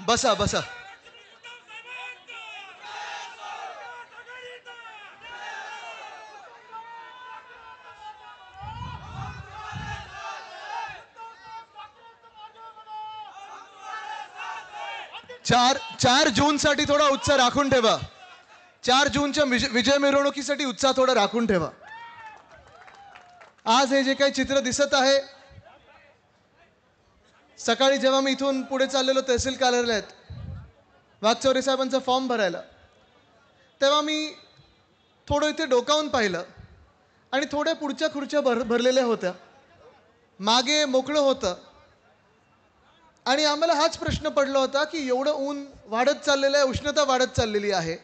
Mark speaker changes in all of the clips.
Speaker 1: बसा बसा. चार जून साठी थोडा उत्साह राखून ठेवा. 4 जूनच्या विजय मिरवणुकीसाठी उत्साह थोडा राखून ठेवा. आज हे जे काही चित्र दिसत आहे, सकाळी जेव्हा मी इथून पुढे चाललेलो तहसील कार्यालयात वाघचौरे साहेबांचा फॉर्म भरायला, तेव्हा मी थोडं इथे डोकावून पाहिलं आणि थोड्या पुढच्या खुर्च्या भरलेल्या होत्या. मागे मोकळं होतं आणि आम्हाला हाच प्रश्न पडला होता की एवढं ऊन वाढत चाललेलं आहे, उष्णता वाढत चाललेली आहे,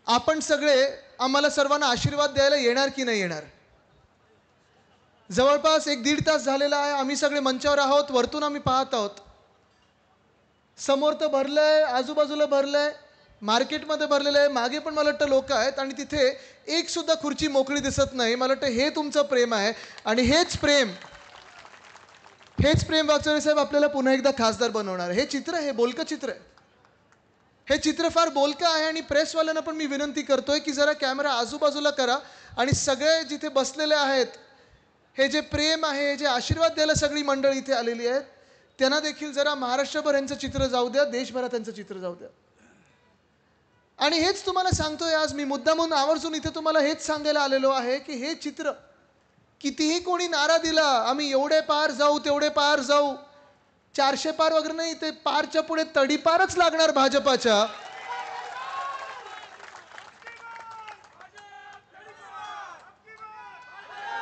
Speaker 1: आपण सगळे आम्हाला सर्वांना आशीर्वाद द्यायला येणार की नाही येणार. जवळपास 1-1.5 तास झालेला आहे. आम्ही सगळे मंचावर आहोत, वरतून आम्ही पाहत आहोत. समोर तर भरलंय, आजूबाजूला भरलंय, मार्केटमध्ये भरलेलं आहे, मागे पण मला वाटतं लोक आहेत आणि तिथे एक सुद्धा खुर्ची मोकळी दिसत नाही. मला वाटतं हे तुमचं प्रेम आहे आणि हेच प्रेम वाघचौरे साहेब आपल्याला पुन्हा एकदा खासदार बनवणार. हे चित्र, हे बोलकं चित्र आहे. हे चित्र फार बोलकं आहे आणि प्रेसवाल्यांना पण मी विनंती करतोय की जरा कॅमेरा आजूबाजूला करा आणि सगळे जिथे बसलेले आहेत, हे जे प्रेम आहे, जे आशीर्वाद द्यायला सगळी मंडळी इथे आलेली आहेत, त्यांना देखील जरा महाराष्ट्रभर यांचं चित्र जाऊ द्या, देशभरात यांचं चित्र जाऊ द्या. आणि हेच तुम्हाला सांगतोय आज मी, मुद्दामून आवर्जून इथे तुम्हाला हेच सांगायला आलेलो आहे की हे चित्र, कितीही कोणी नारा दिला, आम्ही एवढे पार जाऊ, तेवढे पार जाऊ, 400 पार वगैरे नाही, ते पारच्या पुढे तडीपारच लागणार भाजपाच्या.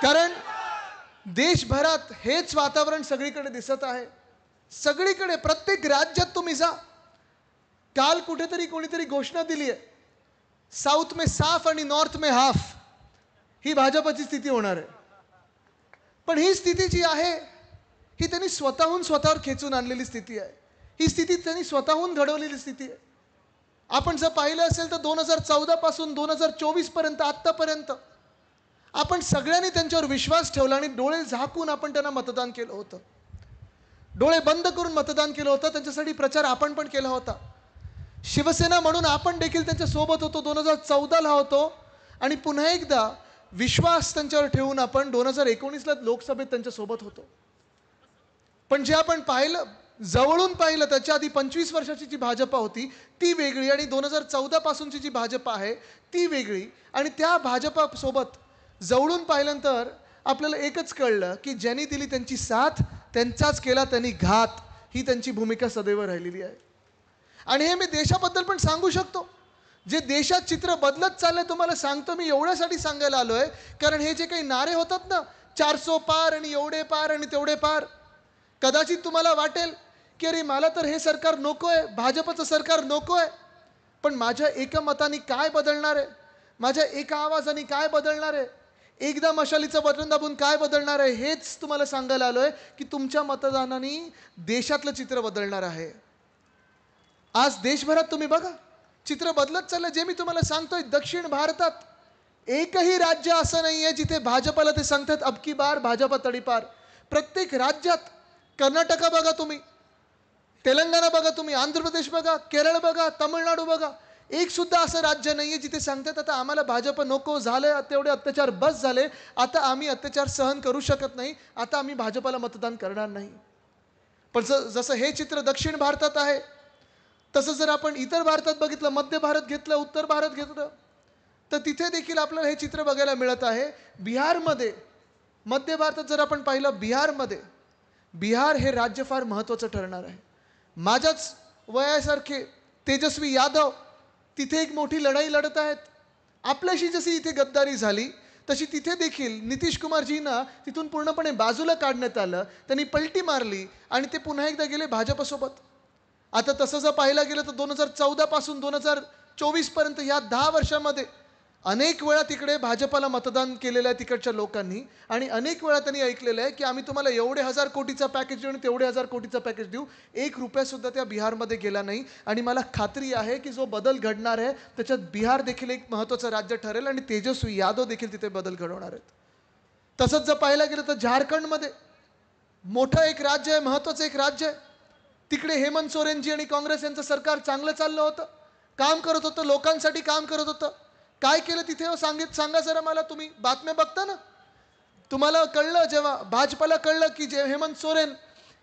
Speaker 1: कारण देशभरात हेच वातावरण सगळीकडे दिसत आहे. सगळीकडे, प्रत्येक राज्यात तुम्ही जा. काल कुठेतरी कोणीतरी घोषणा दिली आहे, साऊथ में साफ आणि नॉर्थ में हाफ, ही भाजपाची स्थिती होणार आहे. पण ही स्थिती जी आहे, ही त्यांनी स्वतःवर खेचून आणलेली स्थिती आहे. ही स्थिती त्यांनी स्वतःहून घडवलेली स्थिती आहे. आपण जर पाहिलं असेल तर 2014 पासून 2024 पर्यंत, आत्तापर्यंत आपण सगळ्यांनी त्यांच्यावर विश्वास ठेवला आणि डोळे झाकून आपण त्यांना मतदान केलं होतं. डोळे बंद करून मतदान केलं होतं. त्यांच्यासाठी प्रचार आपण पण केला होता. शिवसेना म्हणून आपण देखील त्यांच्या सोबत होतो, 2014ला होतो आणि पुन्हा एकदा विश्वास त्यांच्यावर ठेवून आपण 2019ला लोकसभेत त्यांच्या सोबत होतो. पण जे आपण पाहिलं, जवळून पाहिलं, त्याच्या आधी 25 वर्षाची जी भाजपा होती ती वेगळी आणि 2014 पासूनची जी भाजपा आहे ती वेगळी. आणि त्या भाजपा सोबत जवळून पाहिल्यानंतर आपल्याला एकच कळलं की ज्यांनी दिली त्यांची साथ, त्यांचाच केला त्यांनी घात, ही त्यांची भूमिका सदैव राहिलेली आहे. आणि हे मी देशाबद्दल पण सांगू शकतो. जे देशात चित्र बदलत चाललंय तुम्हाला सांगतो मी, एवढ्यासाठी सांगायला आलोय कारण हे जे काही नारे होतात ना, 400 पार आणि एवढे पार आणि तेवढे पार, कदाचित तुम्हाला वाटेल की अरे मला तर हे सरकार नकोय, भाजपचं सरकार नकोय. पण माझ्या एका मताने काय बदलणार आहे, माझ्या एका आवाजाने काय बदलणार आहे, एकदा मशालीचं बटन दाबून काय बदलणार आहे, हेच तुम्हाला सांगायला आलोय की तुमच्या मतदानाने देशातलं चित्र बदलणार आहे. आज देशभरात तुम्ही बघा, चित्र बदलत चाललं. जे मी तुम्हाला सांगतोय, दक्षिण भारतात एकही राज्य असं नाही आहे जिथे भाजपाला ते सांगतात अब की बार भाजपा तडीपार. प्रत्येक राज्यात, कर्नाटका बघा तुम्ही, तेलंगणा बघा तुम्ही, आंध्र प्रदेश बघा, केरळ बघा, तामिळनाडू बघा, एक सुद्धा असं राज्य नाही आहे जिथे सांगतात आता आम्हाला भाजप नको, झाले तेवढे अत्याचार, बस झाले, आता आम्ही अत्याचार सहन करू शकत नाही, आता आम्ही भाजपाला मतदान करणार नाही. पण जसं हे चित्र दक्षिण भारतात आहे, तसं जर आपण इतर भारतात बघितलं, मध्य भारत घेतलं, उत्तर भारत घेतलं, तर तिथे देखील आपल्याला हे चित्र बघायला मिळत आहे. बिहारमध्ये, मध्य भारतात जर आपण पाहिलं, बिहार हे राज्य फार महत्त्वाचं ठरणार आहे. माझ्याच वयासारखे तेजस्वी यादव तिथे एक मोठी लढाई लढत आहेत. आपल्याशी जशी इथे गद्दारी झाली तशी तिथे देखील नितीश कुमारजींना तिथून पूर्णपणे बाजूला काढण्यात आलं, त्यांनी पलटी मारली आणि ते पुन्हा एकदा गेले भाजपसोबत. आता तसं जर पाहायला गेलं तर 2014 पासून 2024 पर्यंत या 10 वर्षामध्ये अनेक वेळा तिकडे भाजपाला मतदान केलेलं आहे तिकडच्या लोकांनी आणि अनेक वेळा त्यांनी ऐकलेलं आहे की आम्ही तुम्हाला एवढे 1000 कोटीचा पॅकेज देऊ आणि तेवढे 1000 कोटीचा पॅकेज देऊ. 1 रुपयासुद्धा त्या बिहारमध्ये गेला नाही. आणि मला खात्री आहे की जो बदल घडणार आहे त्याच्यात बिहार देखील एक महत्त्वाचं राज्य ठरेल आणि तेजस्वी यादव देखील तिथे बदल घडवणार आहेत. तसंच जर पाहायला गेलं तर झारखंडमध्ये मोठं एक राज्य आहे, महत्त्वाचं एक राज्य आहे. तिकडे हेमंत सोरेनजी आणि काँग्रेस यांचं सरकार चांगलं चाललं होतं, काम करत होतं, लोकांसाठी काम करत होतं. काय केलं तिथे हो सांगा जरा मला. तुम्ही बातम्या बघता ना, तुम्हाला कळलं जेव्हा भाजपाला कळलं की जे हेमंत सोरेन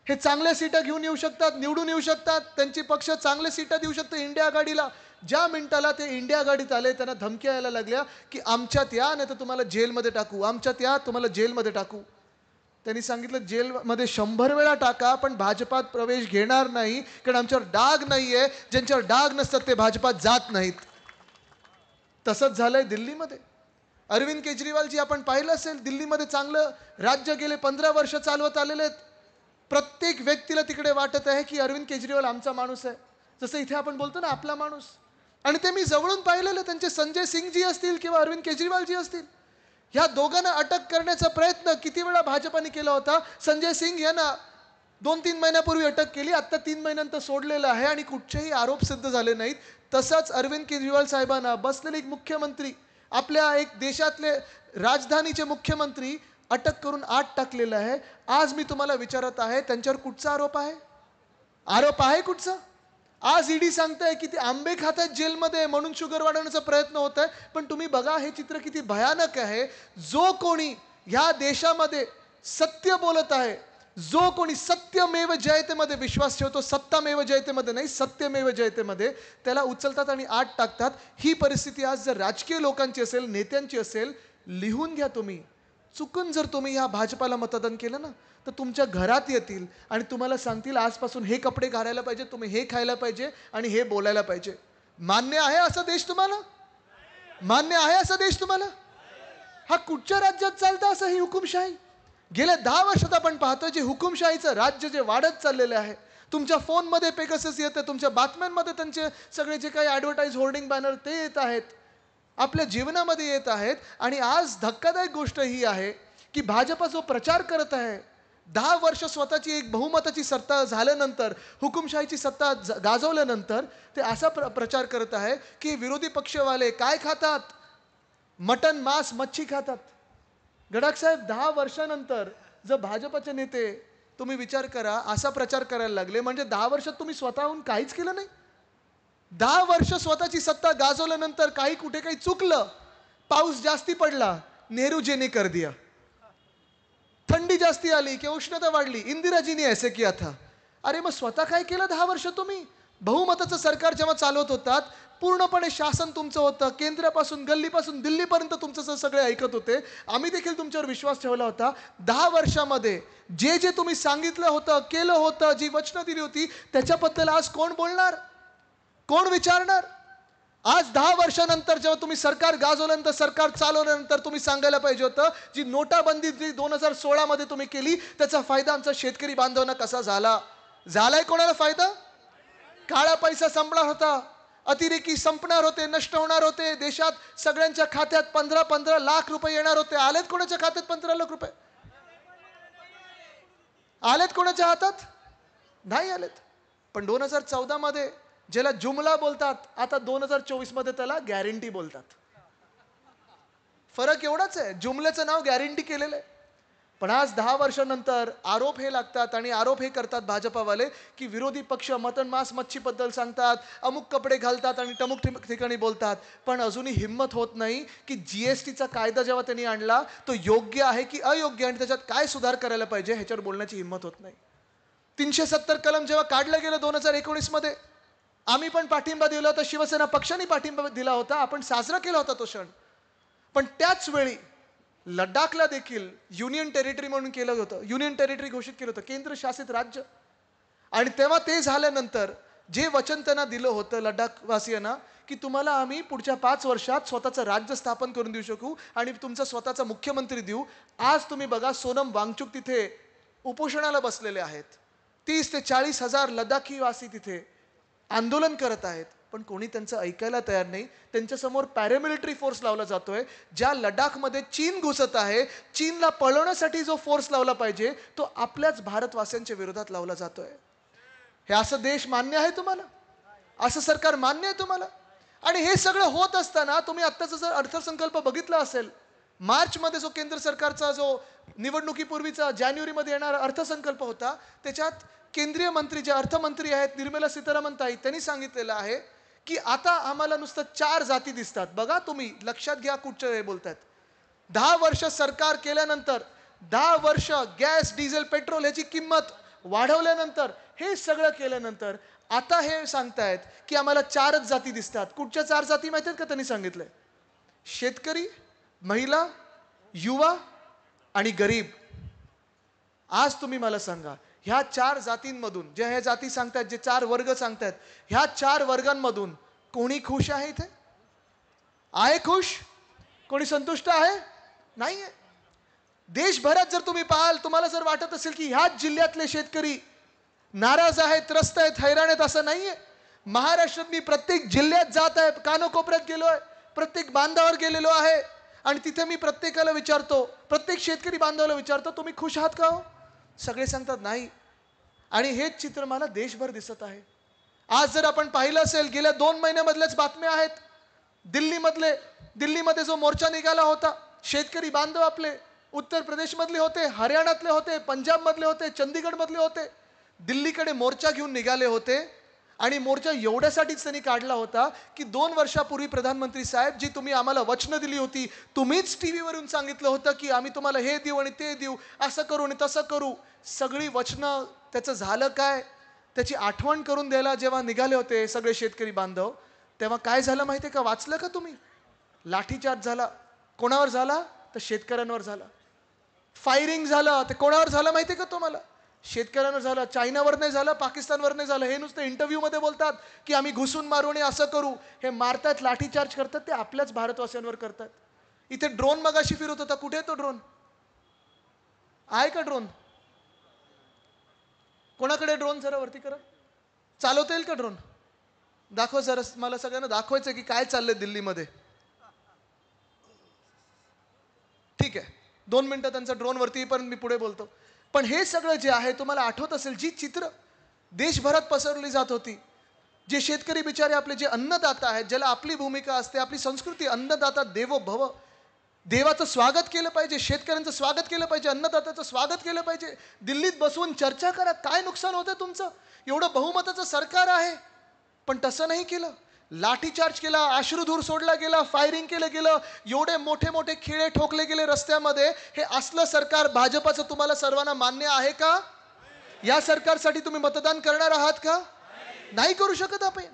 Speaker 1: हे चांगल्या सीटा घेऊन येऊ शकतात, निवडून येऊ शकतात, त्यांची पक्ष चांगल्या सीटा देऊ शकते इंडिया आघाडीला. ज्या मिनिटाला ते इंडिया आघाडीत आले त्यांना धमक्या यायला लागल्या की आमच्यात या नाही तर तुम्हाला जेलमध्ये टाकू, आमच्यात या तुम्हाला जेलमध्ये टाकू. त्यांनी सांगितलं जेलमध्ये 100 वेळा टाका पण भाजपात प्रवेश घेणार नाही, कारण आमच्यावर डाग नाहीये. ज्यांच्यावर डाग नसतात ते भाजपात जात नाहीत. तसंच झालंय दिल्लीमध्ये. अरविंद केजरीवालजी आपण पाहिलं असेल, दिल्लीमध्ये चांगलं राज्य गेले 15 वर्ष चालवत आलेले आहेत. प्रत्येक व्यक्तीला तिकडे वाटत आहे की अरविंद केजरीवाल आमचा माणूस आहे, जसं इथे आपण बोलतो ना आपला माणूस. आणि ते मी जवळून पाहिलेलं. त्यांचे संजय सिंगजी असतील किंवा अरविंद केजरीवालजी असतील, ह्या दोघांना अटक करण्याचा प्रयत्न किती वेळा भाजपाने केला होता. संजय सिंग यांना 2-3 महिन्यापूर्वी अटक केली, आता 3 महिन्यानंतर सोडलेलं आहे आणि कुठचेही आरोप सिद्ध झाले नाहीत. तसंच अरविंद केजरीवाल साहेबांना बसलेले एक मुख्यमंत्री, आपल्या एक देशातले राजधानीचे मुख्यमंत्री अटक करून आत टाकलेलं आहे. आज मी तुम्हाला विचारत आहे त्यांच्यावर कुठचा आरोप आहे? आरोप आहे कुठचा? आज ईडी सांगताय की ते आंबे खात आहेत जेलमध्ये म्हणून शुगर वाढवण्याचा प्रयत्न होत आहे. पण तुम्ही बघा हे चित्र किती भयानक आहे. जो कोणी ह्या देशामध्ये सत्य बोलत आहे, जो कोणी सत्यमेव जयतेमध्ये विश्वास ठेवतो, सत्तामेव जयतेमध्ये नाही सत्यमेव जयतेमध्ये, त्याला उचलतात आणि आत टाकतात. ही परिस्थिती आज जर राजकीय लोकांची असेल, नेत्यांची असेल, लिहून घ्या तुम्ही. चुकून जर तुम्ही ह्या भाजपाला मतदान केलं ना तर तुमच्या घरात येतील आणि तुम्हाला सांगतील आजपासून हे कपडे घालायला पाहिजे, तुम्ही हे खायला पाहिजे आणि हे बोलायला पाहिजे. मान्य आहे असा देश तुम्हाला? मान्य आहे असा देश तुम्हाला? हा कुठच्या राज्यात चालतं असं ही हुकुमशाही? गेल्या 10 वर्षात आपण पाहतो जे हुकुमशाहीचं राज्य जे वाढत चाललेलं आहे. तुमच्या फोनमध्ये पेगासस येतं, तुमच्या बातम्यांमध्ये त्यांचे सगळे जे काही ॲडव्हर्टाईज होर्डिंग बॅनर ते येत आहेत, आपल्या जीवनामध्ये येत आहेत. आणि आज धक्कादायक गोष्ट ही आहे की भाजपा जो प्रचार करत आहे, 10 वर्ष स्वतःची एक बहुमताची सत्ता झाल्यानंतर, हुकुमशाहीची सत्ता गाजवल्यानंतर ते असा प्रचार करत आहे की विरोधी पक्षवाले काय खातात? मटन, मांस, मच्छी खातात. गडाख साहेब 10 वर्षानंतर जर भाजपचे नेते, तुम्ही विचार करा, असा प्रचार करायला लागले म्हणजे 10 वर्षात तुम्ही स्वतःहून काहीच केलं नाही. 10 वर्ष स्वतःची सत्ता गाजवल्यानंतर काही कुठे काही चुकलं, पाऊस जास्ती पडला, नेहरूजीने कर दिया. थंडी जास्ती आली किंवा उष्णता वाढली, इंदिराजीने ऐसे किया था. अरे मग स्वतः काय केलं 10 वर्ष तुम्ही? बहुमताचं सरकार जेव्हा चालवत होतात, पूर्णपणे शासन तुमचं होतं, केंद्रापासून गल्लीपासून दिल्लीपर्यंत तुमचं सगळे ऐकत होते. आम्ही देखील तुमच्यावर विश्वास ठेवला होता. 10 वर्षामध्ये जे जे तुम्ही सांगितलं होतं, केलं होतं, जी वचनं दिली होती, त्याच्याबद्दल आज कोण बोलणार? कोण विचारणार? आज 10 वर्षानंतर जेव्हा तुम्ही सरकार गाजवल्यानंतर, सरकार चालवल्यानंतर तुम्ही सांगायला पाहिजे होतं जी नोटाबंदी जी 2016 मध्ये तुम्ही केली त्याचा फायदा आमचा शेतकरी बांधवांना कसा झाला? झालाय कोणाला फायदा? काळा पैसा संपणार होता, अतिरेकी संपणार होते, नष्ट होणार होते. देशात सगळ्यांच्या खात्यात 15-15 लाख रुपये येणार होते. आलेत कोणाच्या खात्यात 15 लाख रुपये? आलेत कोणाच्या हातात? नाही आलेत. पण 2014 मध्ये ज्याला जुमला बोलतात, आता 2024 मध्ये त्याला गॅरंटी बोलतात. फरक एवढाच आहे, जुमल्याचं नाव गॅरंटी केलेलं आहे. पण आज 10 वर्षानंतर आरोप हे लागतात आणि आरोप हे करतात भाजपावाले की विरोधी पक्ष मटन, मांस, मच्छीबद्दल सांगतात, अमुक कपडे घालतात आणि टमुक ठिकाणी बोलतात. पण अजूनही हिंमत होत नाही की जीएसटीचा कायदा जेव्हा त्यांनी आणला तो योग्य आहे की अयोग्य आणि त्याच्यात काय सुधार करायला पाहिजे ह्याच्यावर बोलण्याची हिंमत होत नाही. 370 कलम जेव्हा काढलं गेलं 2019 मध्ये, आम्ही पण पाठिंबा दिला होता, शिवसेना पक्षाने पाठिंबा दिला होता, आपण साजरा केला होता तो क्षण. पण त्याच वेळी लडाखला देखील युनियन टेरिटरी म्हणून केलं होतं, युनियन टेरिटरी घोषित केलं होतं, केंद्रशासित राज्य. आणि तेव्हा ते झाल्यानंतर जे वचन त्यांना दिलं होतं लडाखवासियांना की तुम्हाला आम्ही पुढच्या 5 वर्षात स्वतःचं राज्य स्थापन करून देऊ शकू आणि तुमचा स्वतःचा मुख्यमंत्री देऊ. आज तुम्ही बघा सोनम वांगचुक तिथे उपोषणाला बसलेले आहेत. 30 ते 40 हजार लडाखी वासी तिथे आंदोलन करत आहेत. पण कोणी त्यांचं ऐकायला तयार नाही. त्यांच्यासमोर पॅरामिलिटरी फोर्स लावला जातोय. ज्या लडाखमध्ये चीन घुसत आहे, चीनला पळवण्यासाठी जो फोर्स लावला पाहिजे तो आपल्याच भारतवासियांच्या विरोधात लावला जातोय. हे असं देश मान्य आहे तुम्हाला? असं सरकार मान्य आहे तुम्हाला? आणि हे सगळं होत असताना तुम्ही आत्ताचा जर अर्थसंकल्प बघितला असेल, मार्च मध्ये जो केंद्र सरकारचा जो निवडणुकीपूर्वीचा जानेवारीमध्ये येणारा अर्थसंकल्प होता, त्याच्यात केंद्रीय मंत्री जे अर्थमंत्री आहेत निर्मला सीतारामन ताई, त्यांनी सांगितलेलं आहे की आता आम्हाला नुसतं 4 जाती दिसतात. बघा तुम्ही लक्षात घ्या कुठचे हे बोलतायत. 10 वर्ष सरकार केल्यानंतर, 10 वर्ष गॅस डिझेल पेट्रोल ह्याची किंमत वाढवल्यानंतर, हे सगळं केल्यानंतर आता हे सांगतायत की आम्हाला 4च जाती दिसतात. कुठच्या 4 जाती माहिती आहेत का त्यांनी सांगितलंय? शेतकरी, महिला, युवा आणि गरीब. आज तुम्ही मला सांगा, ह्या 4 जातींमधून जे हे जाती सांगतात, जे 4 वर्ग सांगतात, ह्या 4 वर्गांमधून कोणी खुश आहे इथे? आहे खुश? कोणी संतुष्ट आहे? नाहीये. देशभरात जर तुम्ही पाहाल, तुम्हाला जर वाटत असेल की ह्याच जिल्ह्यातले शेतकरी नाराज आहेत, त्रस्त आहेत, हैराण आहेत, असं नाहीये. महाराष्ट्रात मी प्रत्येक जिल्ह्यात जात आहे, कानोकोपऱ्यात गेलोय, प्रत्येक बांधावर गेलेलो आहे आणि तिथे मी प्रत्येकाला विचारतो, प्रत्येक शेतकरी बांधवाला विचारतो, तुम्ही खुश आहात का हो? सगळे सांगतात नाही. आणि हेच चित्र मला देशभर दिसत आहे. आज जर आपण पाहिलं असेल, गेल्या 2 महिन्यामधल्याच बातम्या आहेत. दिल्लीमध्ये जो मोर्चा निघाला होता, शेतकरी बांधव आपले उत्तर प्रदेशमधले होते, हरियाणातले होते, पंजाबमधले होते, चंदीगडमधले होते, दिल्लीकडे मोर्चा घेऊन निघाले होते. आणि मोर्चा एवढ्यासाठीच त्यांनी काढला होता की 2 वर्षापूर्वी प्रधानमंत्री साहेब, जी तुम्ही आम्हाला वचनं दिली होती, तुम्हीच टीव्हीवरून सांगितलं होतं की आम्ही तुम्हाला हे देऊ आणि ते देऊ, असं करू आणि तसं करू, सगळी वचनं, त्याचं झालं काय? त्याची आठवण करून द्यायला जेव्हा निघाले होते सगळे शेतकरी बांधव, तेव्हा काय झालं माहिती आहे का? वाचलं का तुम्ही? लाठीचार्ज झाला. कोणावर झाला? तर शेतकऱ्यांवर झाला. फायरिंग झालं. ते कोणावर झालं माहिती आहे का तुम्हाला? शेतकऱ्यांवर झालं. चायनावर नाही झालं, पाकिस्तानवर नाही झालं. हे नुसतं इंटरव्ह्यू मध्ये बोलतात की आम्ही घुसून मारू आणि असं करू. हे मारतात, लाठीचार्ज करतात, ते आपल्याच भारतवासियांवर करतात. इथे ड्रोन मगाशी फिरत होता. कुठे तो ड्रोन? आहे का ड्रोन? कोणाकडे ड्रोन? जरा वरती करा. चालवता येईल का ड्रोन? दाखव जरा, मला सगळ्यांना दाखवायचं की काय चाललंय दिल्लीमध्ये. ठीक आहे, 2 मिनिटं त्यांचा ड्रोन वरती येईपर्यंत मी पुढे बोलतो. पण हे सगळं जे आहे, तुम्हाला आठवत असेल, जी चित्र देशभरात पसरली जात होती, जे शेतकरी बिचारे आपले जे अन्नदाता आहेत, ज्याला आपली भूमिका असते, आपली संस्कृती, अन्नदाता देवो भव, देवाचं स्वागत केलं पाहिजे, शेतकऱ्यांचं स्वागत केलं पाहिजे, अन्नदात्याचं स्वागत केलं पाहिजे. दिल्लीत बसवून चर्चा करा, काय नुकसान होतं तुमचं? एवढं बहुमताचं सरकार आहे, पण तसं नाही केलं. लाठीचार्ज केला, अश्रुधूर सोडला गेला, फायरिंग केलं गेलं, एवढे मोठे मोठे खिळे ठोकले गेले रस्त्यामध्ये. हे असलं सरकार भाजपाचं तुम्हाला सर्वांना मान्य आहे का? या सरकारसाठी तुम्ही मतदान करणार आहात का? नाही करू शकत आपण.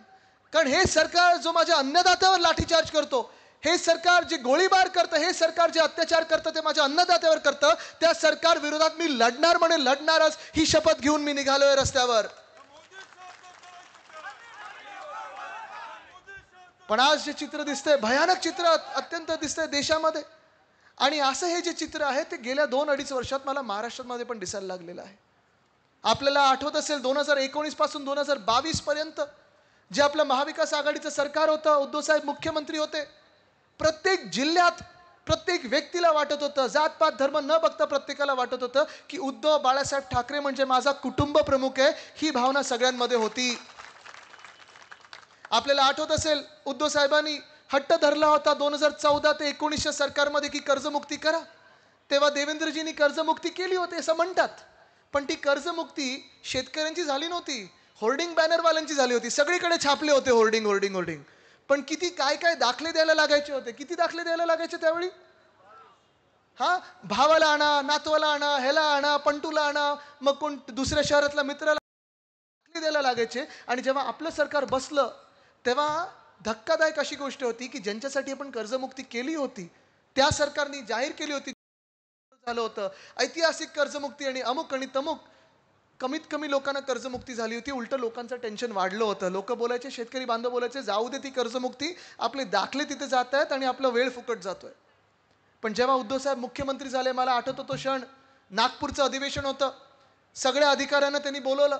Speaker 1: कारण हे सरकार जो माझ्या अन्नदात्यावर लाठीचार्ज करतो, हे सरकार जे गोळीबार करतं, हे सरकार जे अत्याचार करतं, ते माझ्या अन्नदात्यावर करतं, त्या सरकार विरोधात मी लढणार, म्हणे लढणारच, ही शपथ घेऊन मी निघालोय रस्त्यावर. पण आज जे चित्र दिसतंय, भयानक चित्र अत्यंत दिसतंय देशामध्ये. आणि असं हे जे चित्र आहे ते गेल्या 2-2.5 वर्षात मला महाराष्ट्रामध्ये पण दिसायला लागलेलं आहे. आपल्याला आठवत असेल 2019 पासून 2022 पर्यंत जे आपलं महाविकास आघाडीचं सरकार होतं, उद्धव साहेब मुख्यमंत्री होते, प्रत्येक जिल्ह्यात प्रत्येक व्यक्तीला वाटत होतं, जातपात धर्म न बघता प्रत्येकाला वाटत होतं की उद्धव बाळासाहेब ठाकरे म्हणजे माझा कुटुंब प्रमुख आहे. ही भावना सगळ्यांमध्ये होती. आपल्याला आठवत असेल उद्धव साहेबांनी हट्ट धरला होता 2014 ते 19 सरकारमध्ये की कर्जमुक्ती करा. तेव्हा देवेंद्रजींनी कर्जमुक्ती केली होती असं म्हणतात. पण ती कर्जमुक्ती शेतकऱ्यांची झाली नव्हती, होर्डिंग बॅनरवाल्यांची झाली होती. सगळीकडे छापले होते होर्डिंग होर्डिंग होर्डिंग. पण किती काय काय दाखले द्यायला लागायचे होते. किती दाखले द्यायला लागायचे त्यावेळी? भावाला आणा, नातवाला आणा, ह्याला आणा, पंटूला आणा, मग कोण दुसऱ्या शहरातल्या मित्राला दाखले द्यायला लागायचे. आणि जेव्हा आपलं सरकार बसलं तेव्हा धक्कादायक अशी गोष्ट होती की ज्यांच्यासाठी आपण कर्जमुक्ती केली होती त्या सरकारने जाहीर केली होती, झालं होतं ऐतिहासिक कर्जमुक्ती आणि अमुक आणि तमुक. कमीत कमी लोकांना कर्जमुक्ती झाली होती. उलट लोकांचं टेन्शन वाढलं होतं. लोक बोलायचे, शेतकरी बांधव बोलायचे, जाऊ दे ती कर्जमुक्ती, आपले दाखले तिथे जात आहेत आणि आपला वेळ फुकट जातोय. पण जेव्हा उद्धव साहेब मुख्यमंत्री झाले, मला आठवतो तो क्षण, नागपूरचं अधिवेशन होतं. सगळ्या अधिकाऱ्यांना त्यांनी बोलवलं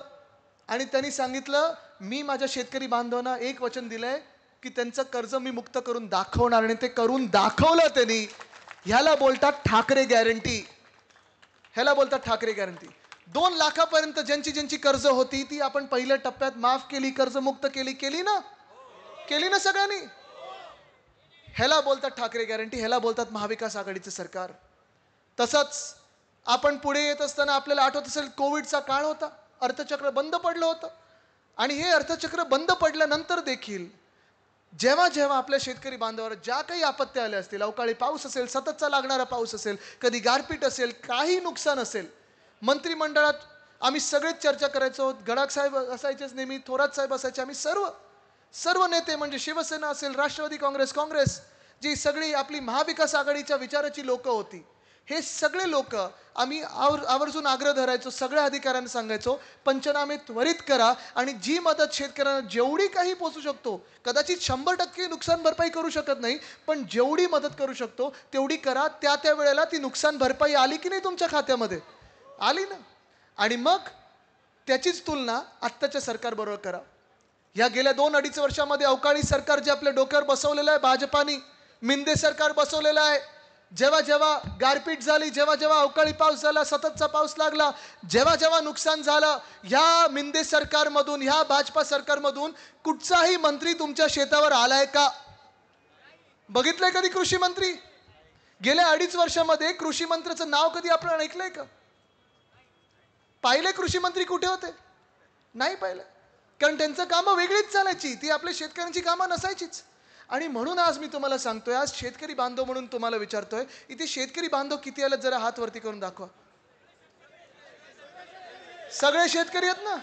Speaker 1: आणि त्यांनी सांगितलं, मी माझ्या शेतकरी बांधवांना एक वचन दिलंय की त्यांचं कर्ज मी मुक्त करून दाखवणार. आणि ते करून दाखवलं त्यांनी. ह्याला बोलतात ठाकरे गॅरंटी. ह्याला बोलतात ठाकरे गॅरंटी. 2 लाखापर्यंत ज्यांची कर्ज होती ती आपण पहिल्या टप्प्यात माफ केली, कर्जमुक्त केली ना सगळ्यांनी. ह्याला बोलतात ठाकरे गॅरंटी. ह्याला बोलतात महाविकास आघाडीचं सरकार. तसंच आपण पुढे येत असताना आपल्याला आठवत असेल कोविडचा काळ होता. अर्थचक्र बंद पडलं होतं. आणि हे अर्थचक्र बंद पडल्यानंतर देखील जेव्हा जेव्हा आपल्या शेतकरी बांधवावर ज्या काही आपत्त्या आल्या असतील, अवकाळी पाऊस असेल, सततचा लागणारा पाऊस असेल, कधी गारपीट असेल, काही नुकसान असेल, मंत्रिमंडळात आम्ही सगळेच चर्चा करायचो. गडाख साहेब असायचेच नेहमी, थोरात साहेब असायचे. आम्ही सर्व नेते म्हणजे शिवसेना असेल, राष्ट्रवादी काँग्रेस, जी सगळी आपली महाविकास आघाडीच्या विचाराची लोक होती, हे सगळे लोक आम्ही आवर्जून आग्रह धरायचो, सगळ्या अधिकाऱ्यांना सांगायचो पंचनामे त्वरित करा आणि जी मदत शेतकऱ्यांना जेवढी काही पोचू शकतो, कदाचित 100% नुकसान भरपाई करू शकत नाही, पण जेवढी मदत करू शकतो तेवढी करा. त्या वेळेला ती नुकसान भरपाई आली की नाही तुमच्या खात्यामध्ये? आली ना. आणि मग त्याचीच तुलना आत्ताच्या सरकारबरोबर करा. या गेल्या 2-2.5 वर्षामध्ये अवकाळी सरकार जे आपल्या डोक्यावर बसवलेलं आहे भाजपानी, मिंदे सरकार बसवलेलं आहे, जेव्हा जेव्हा गारपीट झाली, जेव्हा जेव्हा अवकाळी पाऊस झाला, सततचा पाऊस लागला, जेव्हा जेव्हा नुकसान झालं, ह्या मिंदे सरकारमधून, ह्या भाजपा सरकारमधून कुठचाही मंत्री तुमच्या शेतावर आलाय का? बघितलंय कधी कृषी मंत्री? गेल्या 2.5 वर्षामध्ये कृषी मंत्र्याचं नाव कधी आपण ऐकलंय का? पाहिले कृषी मंत्री कुठे होते? नाही पाहिलं. कारण त्यांचं कामं वेगळीच चालायची, ती आपल्या शेतकऱ्यांची कामं नसायचीच. आणि म्हणून आज मी तुम्हाला सांगतोय, आज शेतकरी बांधव म्हणून तुम्हाला विचारतोय, इथे शेतकरी बांधव किती आले जरा हात वरती करून दाखवा. सगळे शेतकरी आहेत ना?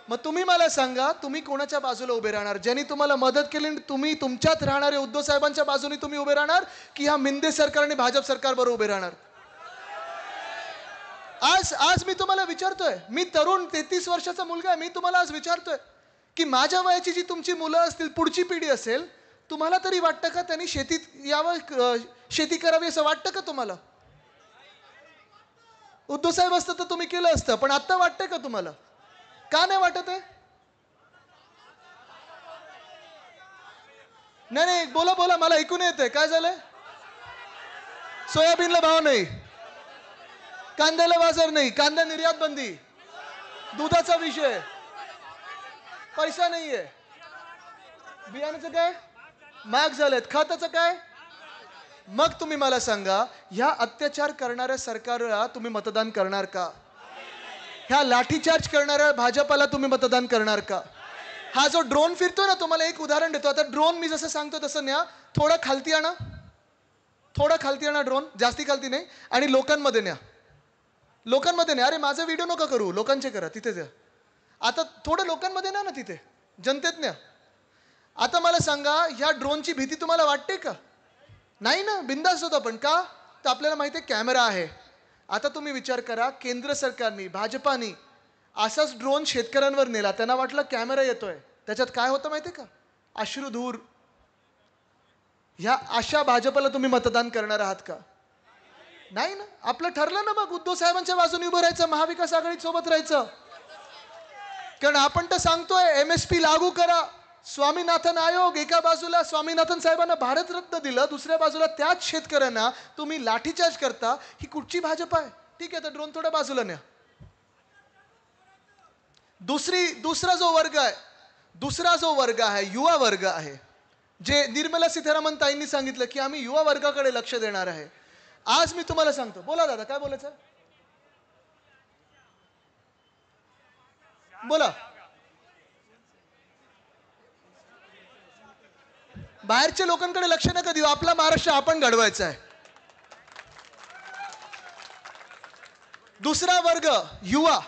Speaker 1: मग तुम्ही मला सांगा, तुम्ही कोणाच्या बाजूला उभे राहणार? ज्यांनी तुम्हाला मदत केली तुम्ही तुमच्यात राहणारे उद्धव साहेबांच्या बाजूने तुम्ही उभे राहणार, की ह्या मिंदे सरकार आणि भाजप सरकार बरोबर उभे राहणार? आज मी तुम्हाला विचारतोय, मी तरुण 33 वर्षाचा मुलगा आहे, मी तुम्हाला आज विचारतोय की माझ्या वयाची जी तुमची मुलं असतील, पुढची पिढी असेल, तुम्हाला तरी वाटतं का त्यांनी शेतीत यावं, शेती करावी असं वाटतं का तुम्हाला? उद्धव साहेब असतं तर तुम्ही केलं असतं, पण आता वाटतंय का तुम्हाला? का नाही वाटत आहे? नाही, बोला, मला ऐकून येतंय. काय झालंय? सोयाबीनला भाव नाही, कांद्याला बाजार नाही, कांदा निर्यात बंदी, दुधाचा विषय, पैसा नाहीये, बियाण्याचं काय महाग झालेत, खताचं काय? मग तुम्ही मला सांगा, ह्या अत्याचार करणाऱ्या सरकारला तुम्ही मतदान करणार का? ह्या लाठीचार्ज करणाऱ्या भाजपाला तुम्ही मतदान करणार का? हा जो ड्रोन फिरतोय ना, तुम्हाला एक उदाहरण देतो. आता ड्रोन मी जसं सांगतो तसं न्या, थोडा खालती आणा ड्रोन, जास्ती खालती नाही, आणि लोकांमध्ये न्या. अरे माझा व्हिडिओ नका करू, लोकांचे करा, तिथे द्या. आता थोडं लोकांमध्ये न्या ना, तिथे जनतेत न्या. आता मला सांगा, ह्या ड्रोनची भीती तुम्हाला वाटते का? नाही ना, बिंदास होता. पण का? तर आपल्याला माहिती आहे कॅमेरा आहे. आता तुम्ही विचार करा, केंद्र सरकारने, भाजपाने असाच ड्रोन शेतकऱ्यांवर नेला, त्यांना वाटलं कॅमेरा येतोय, त्याच्यात काय होतं माहिती आहे का? अश्रुधूर. ह्या अशा भाजपाला तुम्ही मतदान करणार आहात का? नाही ना. आपलं ठरलं ना, मग उद्धव साहेबांच्या बाजूने उभं राहायचं, महाविकास आघाडी सोबत राहायचं. कारण आपण तर सांगतोय MSP लागू करा. स्वामीनाथन आयोग, एका बाजूला स्वामीनाथन साहेबांना भारतरत्न दिलं, दुसऱ्या बाजूला त्याच शेतकऱ्यांना तुम्ही लाठीचार्ज करता. ही कुठची भाजप आहे? ठीक आहे, तर ड्रोन थोड्या बाजूला न्या. दुसरा जो वर्ग आहे, युवा वर्ग आहे, जे निर्मला सीतारामन ताईंनी सांगितलं की आम्ही युवा वर्गाकडे लक्ष देणार आहे. आज मी तुम्हाला सांगतो. बोला दादा, काय बोलायचं? बोला. बाहेरच्या लोकांकडे लक्ष नका देऊ, आपला महाराष्ट्र आपण घडवायचा आहे. दुसरा वर्ग युवा,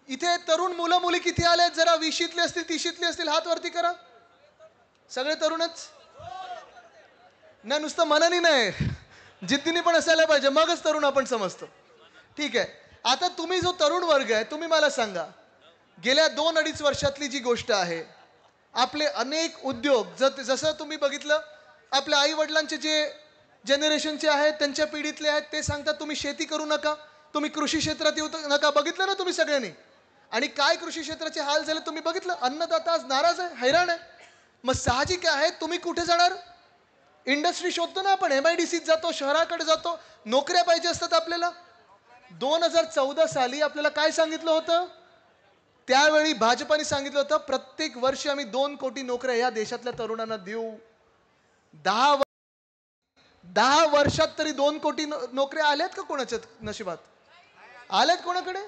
Speaker 1: इथे तरुण मुलं मुली किती आले? जरा 20शीतले असतील, 30शीतले असतील, हात वरती करा. सगळे तरुणच नाही, नुसतं मनानी नाही, जिद्दीने पण असायला पाहिजे, मगच तरुण आपण समजतो. ठीक आहे. आता तुम्ही जो तरुण वर्ग आहे, तुम्ही मला सांगा, गेल्या 2-2.5 वर्षातली जी गोष्ट आहे, आपले अनेक उद्योग, जसं तुम्ही बघितलं, आपल्या आई वडिलांचे जे जनरेशनचे आहेत, त्यांच्या पिढीतले आहेत, ते सांगतात तुम्ही शेती करू नका, तुम्ही कृषी क्षेत्रात येऊ नका. बघितलं ना तुम्ही सगळ्यांनी, आणि काय कृषी क्षेत्राचे हाल झाले तुम्ही बघितलं. अन्नदाता आज नाराज आहे, हैराण आहे. मग साहजिक आहे, तुम्ही कुठे जाणार? इंडस्ट्री शोधतो ना आपण, MIDCत जातो, शहराकडे जातो, नोकऱ्या पाहिजे असतात आपल्याला. 2014 साली आपल्याला काय सांगितलं होतं? त्यावेळी भाजपाने सांगितलं होतं प्रत्येक वर्षी आम्ही 2 कोटी नोकऱ्या या देशातल्या तरुणांना देऊ. 10 वर्षात तरी 2 कोटी नोकऱ्या आल्यात का कोणाच्या नशिबात? आल्यात कोणाकडे?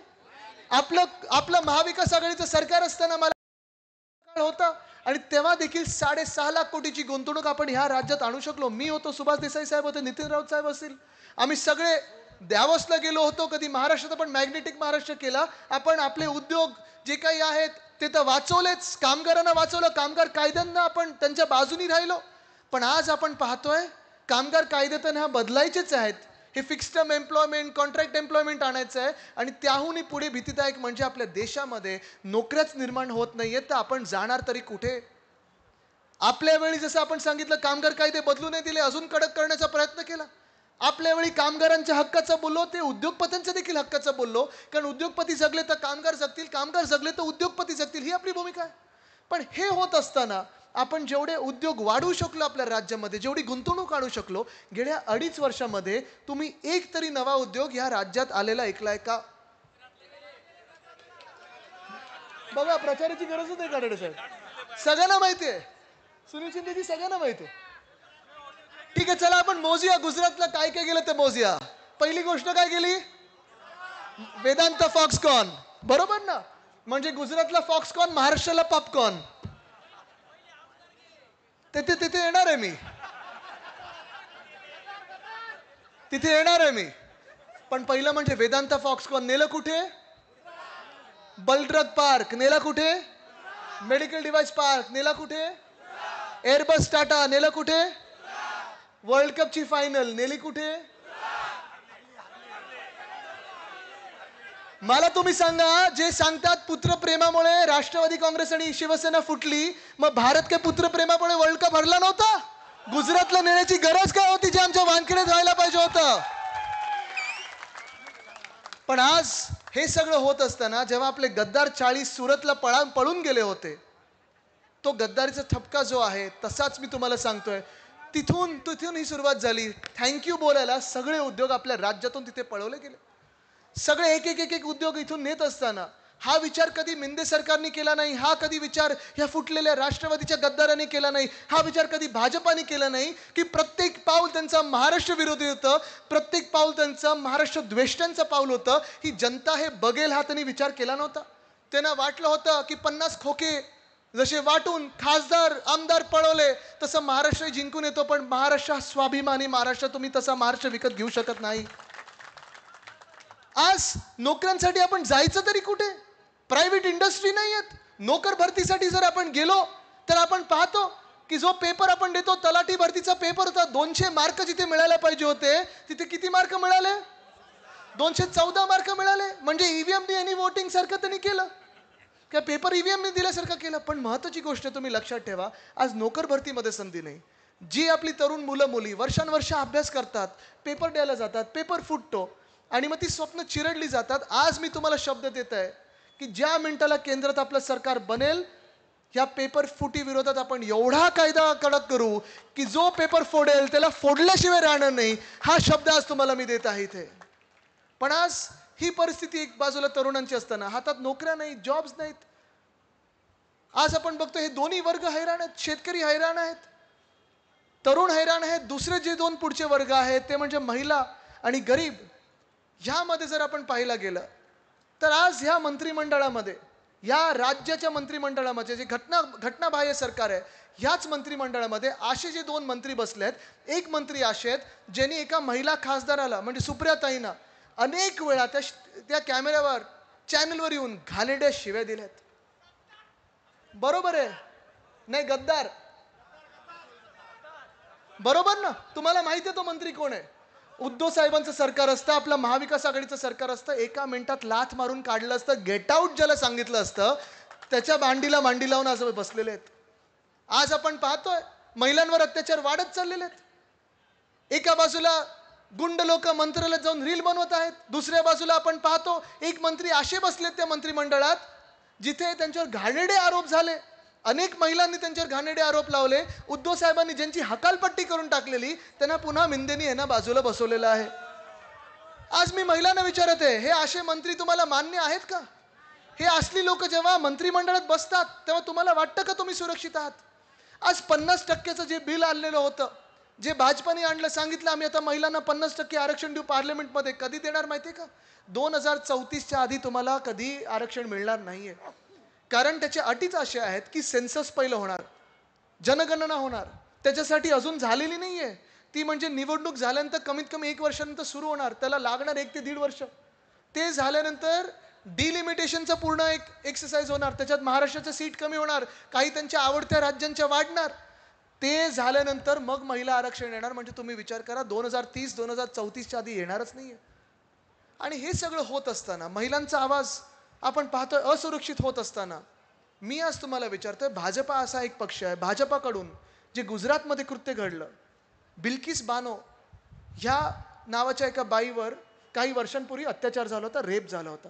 Speaker 1: आपलं आपलं महाविकास आघाडीचं सरकार असताना मला होता आणि तेव्हा देखील 6.5 लाख कोटीची गुंतवणूक आपण ह्या राज्यात आणू शकलो. मी होतो, सुभाष देसाई साहेब होते, नितीन राऊत साहेब असतील, आम्ही सगळे द्यावसला गेलो होतो. कधी महाराष्ट्रात आपण मॅग्नेटिक महाराष्ट्र केला, आपण आपले उद्योग जे काही आहेत ते तर वाचवलेच, कामगारांना वाचवलं, कामगार कायद्यांना आपण त्यांच्या बाजूनी राहिलो. पण आज आपण पाहतोय कामगार कायदे तर ह्या बदलायचेच आहेत. हे fixed term employment, contract employment आणायचं आहे आणि त्याहूनही पुढे भीतीदायक म्हणजे आपल्या देशामध्ये नोकऱ्याच निर्माण होत नाहीयेत, तर आपण जाणार तरी कुठे? आपल्या वेळी जसं आपण सांगितलं कामगार कायदे बदलू नाही दिले, अजून कडक करण्याचा प्रयत्न केला. आपल्या वेळी कामगारांच्या हक्काचं बोललो, ते उद्योगपत्यांच्या देखील हक्काचं बोललो, कारण उद्योगपती जगले तर कामगार जगतील, कामगार जगले तर उद्योगपती जगतील, ही आपली भूमिका आहे. पण हे होत असताना आपण जेवढे उद्योग वाढवू शकलो आपल्या राज्यामध्ये, जेवढी गुंतवणूक आणू शकलो, गेल्या 2.5 वर्षामध्ये तुम्ही एक तरी नवा उद्योग ह्या राज्यात आलेला ऐकलाय का? बघा, प्रचाराची गरजच नाही काढणे साहेब, सगळ्यांना माहिती आहे. सुनील शिंदेजी सगळ्यांना माहिती आहे. ठीक आहे, चला आपण मोजूया गुजरातला काय काय गेलं ते मोजूया. पहिली गोष्ट काय गेली? वेदांत फॉक्सकॉन, बरोबर ना? म्हणजे गुजरातला फॉक्सकॉन, महाराष्ट्राला पॉपकॉर्न. तिथे तिथे येणार आहे मी, तिथे येणार आहे मी. पण पहिलं म्हणजे वेदांत फॉक्सकॉन नेलं कुठे? बलड्रग पार्क नेला कुठे? मेडिकल डिव्हाइस पार्क नेला कुठे? एअरबस टाटा नेला कुठे? वर्ल्ड कपची फायनल नेली कुठे? मला तुम्ही सांगा, जे सांगतात पुत्रप्रेमामुळे राष्ट्रवादी काँग्रेस आणि शिवसेना फुटली, मग भारत काय पुत्रप्रेमामुळे वर्ल्ड कप हरला नव्हता? गुजरातला नेण्याची गरज काय होती, जे आमच्या वानखेडेत व्हायला पाहिजे होतं? पण आज हे सगळं होत असताना जेव्हा आपले गद्दार 40 सुरतला पळून गेले होते, तो गद्दारीचा ठपका जो आहे तसाच मी तुम्हाला सांगतोय, तिथून ही सुरुवात झाली. थँक्यू बोलायला सगळे उद्योग आपल्या राज्यातून तिथे पळवले गेले. सगळे एक एक एक एक उद्योग इथून नेत असताना हा विचार कधी मिंदे सरकारने केला नाही, हा कधी विचार ह्या फुटलेल्या राष्ट्रवादीच्या गद्दारांनी केला नाही, हा विचार कधी भाजपाने केला नाही की प्रत्येक पाऊल त्यांचा महाराष्ट्र विरोधी होतं, प्रत्येक पाऊल त्यांचं महाराष्ट्र द्वेष्टांचं पाऊल होतं. ही जनता हे बघेल हा त्यांनी विचार केला नव्हता. त्यांना वाटलं होतं की 50 खोके जसे वाटून खासदार आमदार पळवले तसं महाराष्ट्र जिंकून येतो, पण महाराष्ट्र स्वाभिमानी महाराष्ट्र, तुम्ही तसा महाराष्ट्र विकत घेऊ शकत नाही. आज नोकऱ्यांसाठी आपण जायचं तरी कुठे? प्रायव्हेट इंडस्ट्री नाही आहेत. नोकर भरतीसाठी जर आपण गेलो तर आपण पाहतो की जो पेपर आपण देतो, तलाठी भरतीचा पेपर होता, 200 मार्क जिथे मिळायला पाहिजे होते तिथे किती मार्क मिळाले? 214 मार्क मिळाले. म्हणजे ईव्हीएम आणि वोटिंग सारखं त्यांनी केलं, काय पेपर ईव्हीएमने दिल्यासारखं केलं. पण महत्त्वाची गोष्ट तुम्ही लक्षात ठेवा, आज नोकर भरतीमध्ये संधी नाही. जी आपली तरुण मुलं मुली वर्षानुवर्ष अभ्यास करतात, पेपर द्यायला जातात, पेपर फुटतो आणि मग ती स्वप्न चिरडली जातात. आज मी तुम्हाला शब्द देत आहे की ज्या मिनिटाला केंद्रात आपलं सरकार बनेल, या पेपर फुटी विरोधात आपण एवढा कायदा कडक करू की जो पेपर फोडेल त्याला फोडल्याशिवाय राहणार नाही. हा शब्द आज तुम्हाला मी देत आहे इथे. पण आज ही परिस्थिती एक बाजूला तरुणांची असताना हातात नोकऱ्या नाहीत, जॉब्स नाहीत. आज आपण बघतो हे दोन्ही वर्ग हैराण आहेत. शेतकरी हैराण आहेत, तरुण हैराण आहेत. दुसरे जे दोन पुढचे वर्ग आहेत ते म्हणजे महिला आणि गरीब. ह्यामध्ये जर आपण पाहायला गेलं तर आज ह्या मंत्रिमंडळामध्ये, या राज्याच्या मंत्रिमंडळामध्ये जे घटनाबाह्य सरकार आहे, ह्याच मंत्रिमंडळामध्ये असे जे 2 मंत्री बसले आहेत, एक मंत्री असे आहेत ज्यांनी एका महिला खासदाराला म्हणजे सुप्रियाताईंना अनेक वेळा त्या कॅमेऱ्यावर चॅनलवर येऊन घाणेरड्या शिव्या दिल्यात. बरोबर आहे नाही गद्दार? बरोबर ना? तुम्हाला माहिती आहे तो मंत्री कोण आहे? उद्धव साहेबांचं सरकार असतं, आपलं महाविकास आघाडीचं सरकार असतं, एका मिनिटात लाथ मारून काढलं असतं, गेट आउट ज्याला सांगितलं असतं, त्याच्या मांडी लावून आज बसलेले आहेत. आज आपण पाहतोय महिलांवर अत्याचार वाढत चाललेले आहेत. एका बाजूला गुंड लोक मंत्रालयात जाऊन रील बनवत आहेत, दुसऱ्या बाजूला आपण पाहतो एक मंत्री असे बसलेत त्या मंत्रिमंडळात जिथे त्यांच्यावर घाणेरडे आरोप झाले. अनेक महिलांनी त्यांच्यावर घाणेरडे आरोप लावले. उद्धव साहेबांनी ज्यांची हकालपट्टी करून टाकलेली त्यांना पुन्हा मिंदेनी यांना बाजूला बसवलेलं आहे. आज मी महिलांना विचारत आहे, हे असे मंत्री तुम्हाला मान्य आहेत का? हे असली लोक जेव्हा मंत्रिमंडळात बसतात तेव्हा तुम्हाला वाटतं का तुम्ही सुरक्षित आहात? आज 50% जे बिल आणलेलं होतं, जे भाजपाने आणलं, सांगितलं आम्ही आता महिलांना 50% आरक्षण देऊ पार्लमेंटमध्ये, कधी देणार माहिती आहे का? 2034च्या आधी तुम्हाला कधी आरक्षण मिळणार नाहीये. कारण त्याच्या अटीच अशा आहेत की सेन्सस पहिलं होणार, जनगणना होणार, त्याच्यासाठी अजून झालेली नाहीये ती. म्हणजे निवडणूक झाल्यानंतर कमीत कमी 1 वर्षानंतर सुरू होणार, त्याला लागणार 1 ते 1.5 वर्ष. ते झाल्यानंतर डिलिमिटेशनचं पूर्ण एक एक्सरसाइज होणार, त्याच्यात महाराष्ट्राच्या सीट कमी होणार, काही त्यांच्या आवडत्या राज्यांच्या वाढणार. ते झाल्यानंतर मग महिला आरक्षण येणार. म्हणजे तुम्ही विचार करा, 2030-2034च्या आधी येणारच नाहीये. आणि हे सगळं होत असताना, महिलांचा आवाज आपण पाहतोय असुरक्षित होत असताना, मी आज तुम्हाला विचारतोय, भाजपा असा एक पक्ष आहे, भाजपाकडून जे गुजरातमध्ये कृत्य घडलं, बिल्किस बानो ह्या नावाच्या एका बाईवर काही वर्षांपूर्वी अत्याचार झाला होता, रेप झाला होता.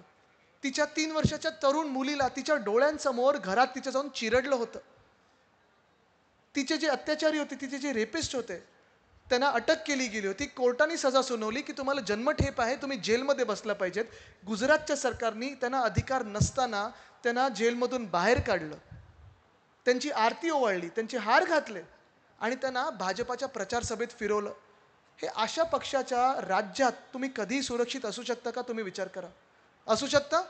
Speaker 1: तिच्या 3 वर्षाच्या तरुण मुलीला तिच्या डोळ्यांसमोर घरात तिच्या जाऊन चिरडलं होतं. तिचे जे अत्याचारी होते, तिचे जे रेपिस्ट होते, त्यांना अटक केली गेली होती. कोर्टाने सजा सुनावली की तुम्हाला जन्मठेप आहे, तुम्ही जेलमध्ये बसला पाहिजेत. गुजरातच्या सरकारने त्यांना अधिकार नसताना त्यांना जेलमधून बाहेर काढलं, त्यांची आरती ओवाळली, त्यांचे हार घातले आणि त्यांना भाजपाच्या प्रचार सभेत फिरवलं. हे अशा पक्षाच्या राज्यात तुम्ही कधी सुरक्षित असू शकता का? तुम्ही विचार करा. असू शकता?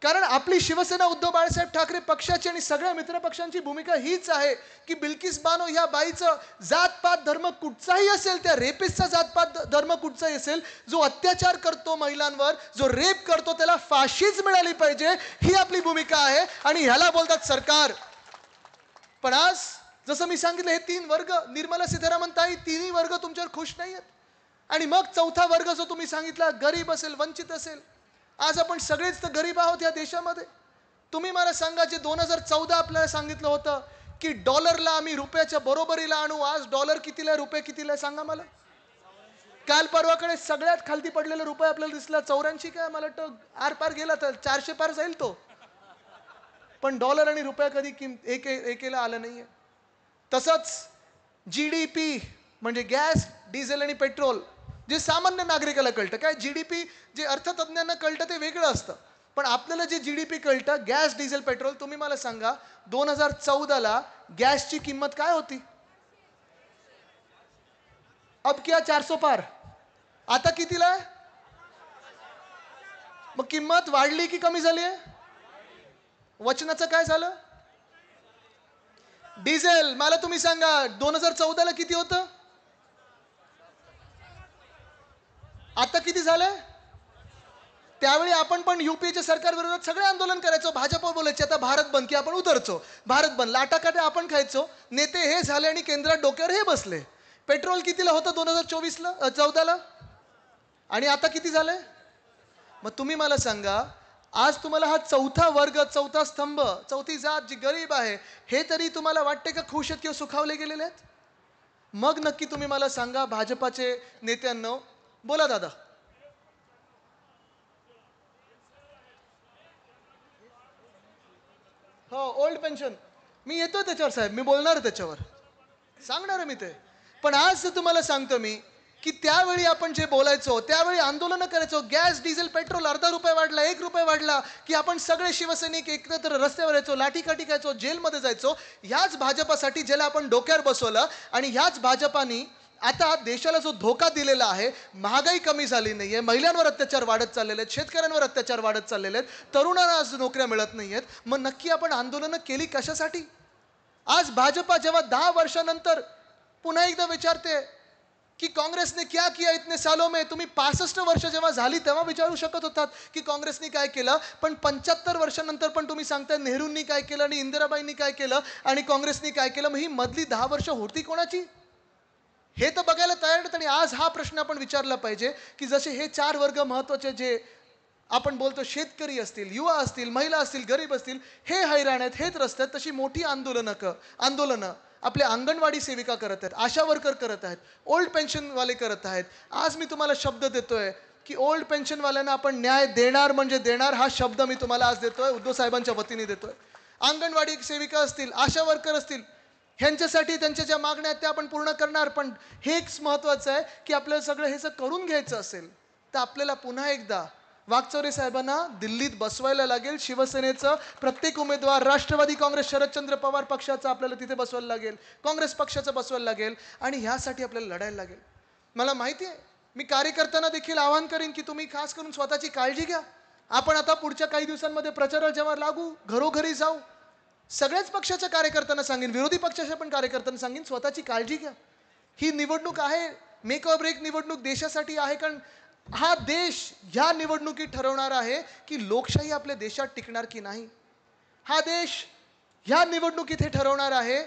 Speaker 1: कारण आपली शिवसेना, उद्धव बाळासाहेब ठाकरे पक्षाची आणि सगळ्या मित्रपक्षांची भूमिका हीच आहे की बिल्किस बानो ह्या बाईचं जातपात धर्म कुठचाही असेल, त्या रेपिस्टचा जातपात धर्म कुठचाही असेल, जो अत्याचार करतो महिलांवर, जो रेप करतो, त्याला फाशीच मिळाली पाहिजे, ही आपली भूमिका आहे. आणि ह्याला बोलतात सरकार. पण आज जसं मी सांगितलं, हे 3 वर्ग, निर्मला सीतारामन ताई, 3ही वर्ग तुमच्यावर खुश नाही आहेत. आणि मग 4था वर्ग जो तुम्ही सांगितला, गरीब असेल, वंचित असेल. आज आपण सगळेच तर गरीब आहोत या देशामध्ये. तुम्ही मला सांगा, जे 2014 आपल्याला सांगितलं होतं की डॉलरला आम्ही रुपयाच्या बरोबरीला आणू, आज डॉलर कितीला आहे, रुपये कितीला आहे सांगा मला. काल परवाकडे सगळ्यात खालती पडलेला रुपये आपल्याला दिसला 84 काय, मला वाटतं आरपार गेला तर 400 पार जाईल तो. पण डॉलर आणि रुपया कधी एकेला आलं नाहीये. तसंच GDP म्हणजे गॅस, डिझेल आणि पेट्रोल, जे सामान्य नागरिकाला कळतं. काय GDP जे अर्थतज्ञांना कळतं ते वेगळं असतं, पण आपल्याला जे GDP कळतं, गॅस, डिझेल, पेट्रोल. तुम्ही मला सांगा, 2014ला गॅसची किंमत काय होती? अब क्या 400 पार. आता कितीला आहे? मग किंमत वाढली की कमी झाली आहे? वचनाचं काय झालं? डिझेल मला तुम्ही सांगा, 2014ला किती होतं? आता किती झालंय? त्यावेळी आपण पण युपीच्या सरकार विरोधात सगळे आंदोलन करायचो, भाजप बोलायचे आता भारत बंद, की आपण उतरचो. भारत बंद, लाटाकाटे आपण खायचो. नेते हे झाले आणि केंद्रात डोक्यावर हे बसले. पेट्रोल कितीला होतं 2014ला? आणि आता किती झालंय? मग तुम्ही मला सांगा, आज तुम्हाला हा 4था वर्ग, 4था स्तंभ, 4थी जात जी गरीब आहे, हे तरी तुम्हाला वाटते का खुश आहेत किंवा सुखावले गेलेले आहेत? मग नक्की तुम्ही मला सांगा, भाजपाचे नेत्यांनो, बोला दादा. हो, ओल्ड पेन्शन मी येतो त्याच्यावर साहेब, मी बोलणार त्याच्यावर, सांगणार आहे मी ते. पण आज तुम्हाला सांगतो मी की त्यावेळी आपण जे बोलायचो, त्यावेळी आंदोलन करायचो, गॅस, डिझेल, पेट्रोल अर्धा रुपये वाढला, 1 रुपये वाढला की आपण सगळे शिवसैनिक एकत्र रस्त्यावर यायचो, लाठीकाठी खायचो, जेलमध्ये जायचो. ह्याच भाजपासाठी ज्याला आपण डोक्यावर बसवलं, आणि ह्याच भाजपानी आता देशाला जो धोका दिलेला आहे, महागाई कमी झाली नाहीये, महिलांवर अत्याचार वाढत चाललेले आहेत, शेतकऱ्यांवर अत्याचार वाढत चाललेले आहेत, तरुणांना आज नोकऱ्या मिळत नाहीयेत. मग नक्की आपण आंदोलनं केली कशासाठी? आज भाजपा जेव्हा 10 वर्षानंतर पुन्हा एकदा विचारते की काँग्रेसने क्या किया इतने सालों में, तुम्ही 65 वर्ष जेव्हा झाली तेव्हा विचारू शकत होतात की काँग्रेसने काय केलं. पण 75 वर्षानंतर पण तुम्ही सांगताय नेहरूंनी काय केलं आणि इंदिराबाईंनी काय केलं आणि काँग्रेसने काय केलं. मग ही मधली 10 वर्ष होती कोणाची, हे तर बघायला तयार नाहीत. आणि आज हा प्रश्न आपण विचारला पाहिजे की जसे हे 4 वर्ग महत्वाचे, जे आपण बोलतो शेतकरी असतील, युवा असतील, महिला असतील, गरीब असतील, हे हैराण आहेत, हे त्रस्त आहेत, तशी मोठी आंदोलनं आपल्या अंगणवाडी सेविका करत आहेत, आशा वर्कर करत आहेत, ओल्ड पेन्शनवाले करत आहेत. आज मी तुम्हाला शब्द देतोय की ओल्ड पेन्शनवाल्यांना आपण न्याय देणार म्हणजे देणार, हा शब्द मी तुम्हाला आज देतोय, उद्धव साहेबांच्या वतीने देतोय. अंगणवाडी सेविका असतील, आशा वर्कर असतील, ह्यांच्यासाठी त्यांच्या ज्या मागण्या आहेत त्या आपण पूर्ण करणार. पण हेच महत्त्वाचं आहे की आपल्याला सगळं हे जर करून घ्यायचं असेल तर आपल्याला पुन्हा एकदा वाकचौरे साहेबांना दिल्लीत बसवायला लागेल. शिवसेनेचं प्रत्येक उमेदवार, राष्ट्रवादी काँग्रेस, शरदचंद्र पवार पक्षाचं आपल्याला तिथे बसवायला लागेल, काँग्रेस पक्षाचं बसवायला लागेल आणि ह्यासाठी आपल्याला लढायला लागेल. मला माहिती आहे, मी कार्यकर्त्यांना देखील आवाहन करेन की तुम्ही खास करून स्वतःची काळजी घ्या. आपण आता पुढच्या काही दिवसांमध्ये प्रचाराला जेव्हा लागू, घरोघरी जाऊ, सगळ्याच पक्षाच्या कार्यकर्त्यांना सांगेन, विरोधी पक्षाच्या पण कार्यकर्त्यांना सांगेन, स्वतःची काळजी घ्या. ही निवडणूक आहे, मेक ऑर ब्रेक निवडणूक देशासाठी आहे. कारण हा देश ह्या निवडणुकीत ठरवणार आहे की लोकशाही आपल्या देशात टिकणार की नाही. हा देश ह्या निवडणुकीत हे ठरवणार आहे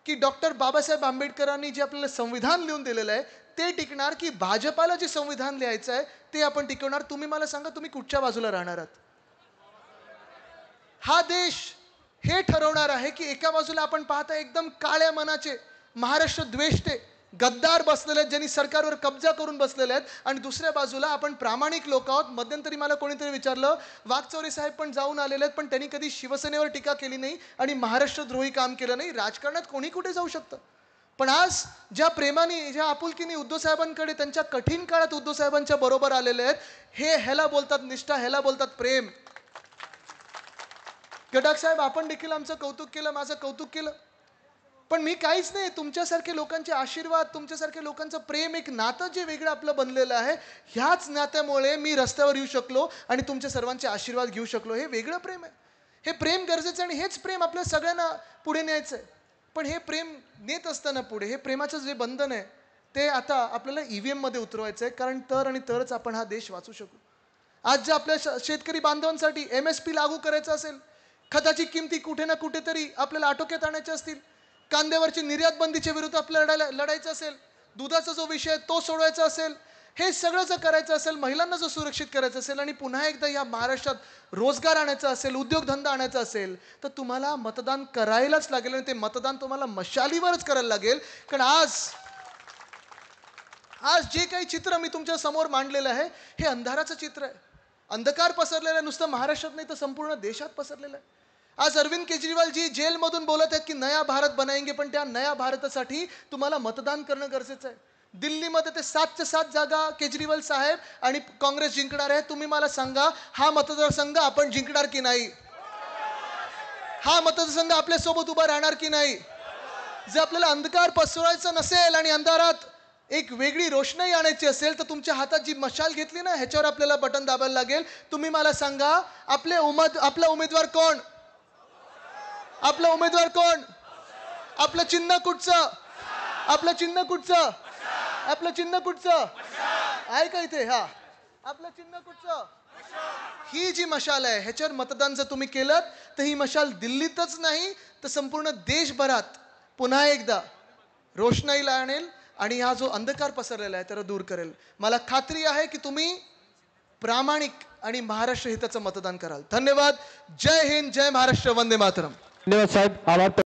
Speaker 1: की डॉक्टर बाबासाहेब आंबेडकरांनी जे आपल्याला संविधान लिहून दिलेलं आहे ते टिकणार, की भाजपाला जे संविधान लिहायचं आहे ते आपण टिकवणार. तुम्ही मला सांगा, तुम्ही कुठच्या बाजूला राहणार आहात? हा देश हे ठरवणार आहे की एका बाजूला आपण पाहता एकदम काळ्या मनाचे महाराष्ट्र द्वेष्टे गद्दार बसलेले आहेत, ज्यांनी सरकारवर कब्जा करून बसलेले आहेत, आणि दुसऱ्या बाजूला आपण प्रामाणिक लोक आहोत. मध्यंतरी मला कोणीतरी विचारलं, वाकचौरे साहेब पण जाऊन आलेले आहेत पण त्यांनी कधी शिवसेनेवर टीका केली नाही आणि महाराष्ट्रद्रोही काम केलं नाही. राजकारणात कोणी कुठे जाऊ शकतं, पण आज ज्या प्रेमाने, ज्या आपुलकीने उद्धव साहेबांकडे त्यांच्या कठीण काळात उद्धव साहेबांच्या बरोबर आलेले आहेत, ह्याला बोलतात निष्ठा, ह्याला बोलतात प्रेम. गडाख साहेब, आपण देखील आमचं कौतुक केलं, माझं कौतुक केलं, पण मी काहीच नाही. तुमच्यासारखे लोकांचे आशीर्वाद, तुमच्यासारखे लोकांचं प्रेम, एक नातं जे वेगळं आपलं बनलेलं आहे, ह्याच नात्यामुळे मी रस्त्यावर येऊ शकलो आणि तुमच्या सर्वांचे आशीर्वाद घेऊ शकलो. हे वेगळं प्रेम आहे. हे प्रेम गरजेचं आणि हेच प्रेम आपल्या सगळ्यांना पुढे न्यायचं आहे. पण हे प्रेम नेत असताना पुढे हे प्रेमाचं जे बंधन आहे ते आता आपल्याला EVM मध्ये उतरवायचं आहे, कारण तर आणि तरच आपण हा देश वाचू शकू. आज जे आपल्या शेतकरी बांधवांसाठी MSP लागू करायचं असेल, खताची किमती कुठे ना कुठेतरी आपल्याला आटोक्यात आणायच्या असतील, कांद्यावरची निर्यात बंदीच्या विरुद्ध आपल्याला लढायचं असेल, दुधाचा जो विषय तो सोडवायचा असेल, हे सगळं जर करायचं असेल, महिलांना जर सुरक्षित करायचं असेल आणि पुन्हा एकदा या महाराष्ट्रात रोजगार आणायचा असेल, उद्योगधंदा आणायचा असेल, तर तुम्हाला मतदान करायलाच लागेल. आणि ते मतदान तुम्हाला मशालीवरच करायला लागेल. कारण आज जे काही चित्र मी तुमच्या समोर मांडलेलं आहे हे अंधाराचं चित्र आहे. अंधकार पसरलेला आहे, नुसतं महाराष्ट्रात नाही तर संपूर्ण देशात पसरलेलं आहे. आज अरविंद केजरीवाल जी जेलमधून बोलत आहेत की नया भारत बनाएंगे, पण त्या नया भारतासाठी तुम्हाला मतदान करणं गरजेचं आहे. दिल्लीमध्ये ते 7च्या 7 जागा केजरीवाल साहेब आणि काँग्रेस जिंकणार आहे. तुम्ही मला सांगा, हा मतदारसंघ आपण जिंकणार की नाही? हा मतदारसंघ आपल्यासोबत उभा राहणार की नाही? जर आपल्याला अंधकार पसरवायचा नसेल आणि अंधारात एक वेगळी रोषणाई आणायची असेल, तर तुमच्या हातात जी मशाल घेतली ना, ह्याच्यावर आपल्याला बटन दाबायला लागेल. तुम्ही मला सांगा, आपला उमेदवार कोण? आपला उमेदवार कोण? आपलं चिन्ह कुठचं? आपलं चिन्ह कुठचं? आपलं चिन्ह कुठचं आहे का इथे? हा, आपलं चिन्ह कुठचं? ही जी मशाल आहे ह्याच्यावर मतदान जर तुम्ही केलं तर ही मशाल दिल्लीतच नाही तर संपूर्ण देशभरात पुन्हा एकदा रोषणाईला आणेल आणि हा जो अंधकार पसरलेला आहे त्याला दूर करेल. मला खात्री आहे की तुम्ही प्रामाणिक आणि महाराष्ट्र हिताचं मतदान कराल. धन्यवाद. जय हिंद, जय महाराष्ट्र, वंदे मातरम.
Speaker 2: धन्यवाद साहेब. आभार.